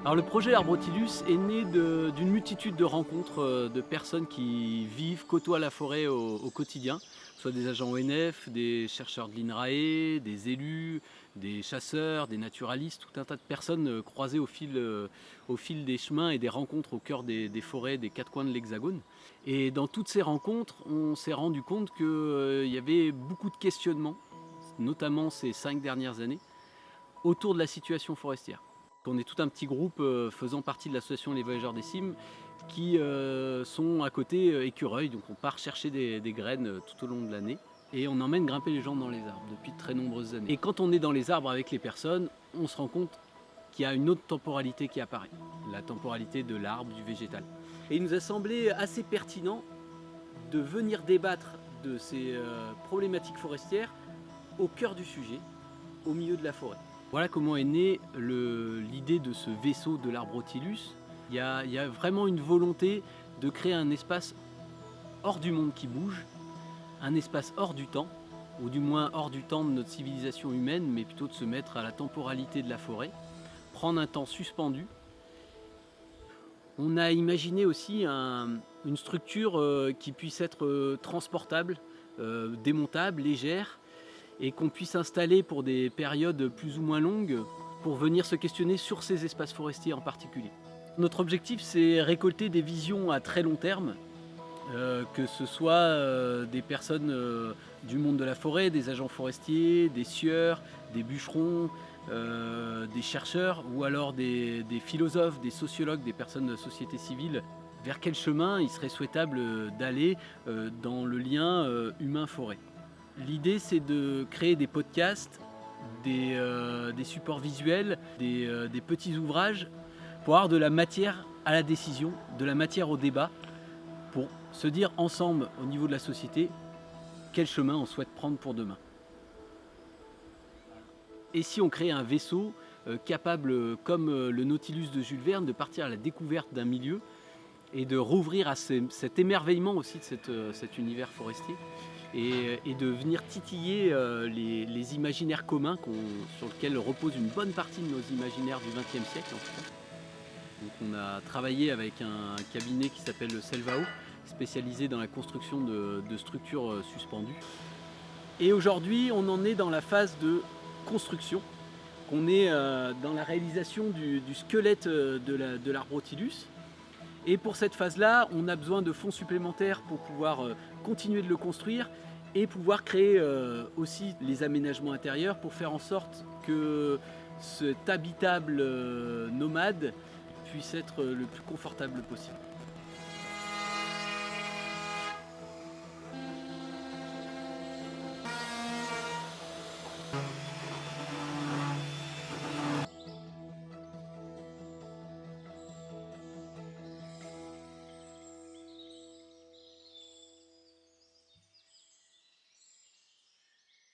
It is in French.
Alors le projet Arbrotilus est né d'une multitude de rencontres de personnes qui vivent, côtoient la forêt au quotidien, soit des agents ONF, des chercheurs de l'INRAE, des élus, des chasseurs, des naturalistes, tout un tas de personnes croisées au fil des chemins et des rencontres au cœur des forêts des quatre coins de l'Hexagone. Et dans toutes ces rencontres, on s'est rendu compte qu'il y avait beaucoup de questionnements, notamment ces 5 dernières années, autour de la situation forestière. On est tout un petit groupe faisant partie de l'association Les Voyageurs des Cimes qui sont à côté écureuils, donc on part chercher des graines tout au long de l'année et on emmène grimper les gens dans les arbres depuis de très nombreuses années. Et quand on est dans les arbres avec les personnes, on se rend compte qu'il y a une autre temporalité qui apparaît, la temporalité de l'arbre, du végétal. Et il nous a semblé assez pertinent de venir débattre de ces problématiques forestières au cœur du sujet, au milieu de la forêt. Voilà comment est née l'idée de ce vaisseau de l'Arbrotilus. Il y a vraiment une volonté de créer un espace hors du monde qui bouge, un espace hors du temps, ou du moins hors du temps de notre civilisation humaine, mais plutôt de se mettre à la temporalité de la forêt, prendre un temps suspendu. On a imaginé aussi une structure qui puisse être transportable, démontable, légère, et qu'on puisse installer pour des périodes plus ou moins longues pour venir se questionner sur ces espaces forestiers en particulier. Notre objectif, c'est récolter des visions à très long terme, que ce soit des personnes du monde de la forêt, des agents forestiers, des sieurs, des bûcherons, des chercheurs ou alors des philosophes, des sociologues, des personnes de la société civile. Vers quel chemin il serait souhaitable d'aller dans le lien humain-forêt. L'idée, c'est de créer des podcasts, des supports visuels, des petits ouvrages pour avoir de la matière à la décision, de la matière au débat, pour se dire ensemble au niveau de la société quel chemin on souhaite prendre pour demain. Et si on crée un vaisseau capable, comme le Nautilus de Jules Verne, de partir à la découverte d'un milieu et de rouvrir à cet émerveillement aussi de cet univers forestier et de venir titiller les imaginaires communs sur lesquels repose une bonne partie de nos imaginaires du XXe siècle en tout cas. Donc on a travaillé avec un cabinet qui s'appelle Selvao, spécialisé dans la construction de structures suspendues. Et aujourd'hui, on en est dans la phase de construction, qu'on est dans la réalisation du squelette de l'Arbrotilus. Et pour cette phase-là, on a besoin de fonds supplémentaires pour pouvoir continuer de le construire et pouvoir créer aussi les aménagements intérieurs pour faire en sorte que cet habitable nomade puisse être le plus confortable possible.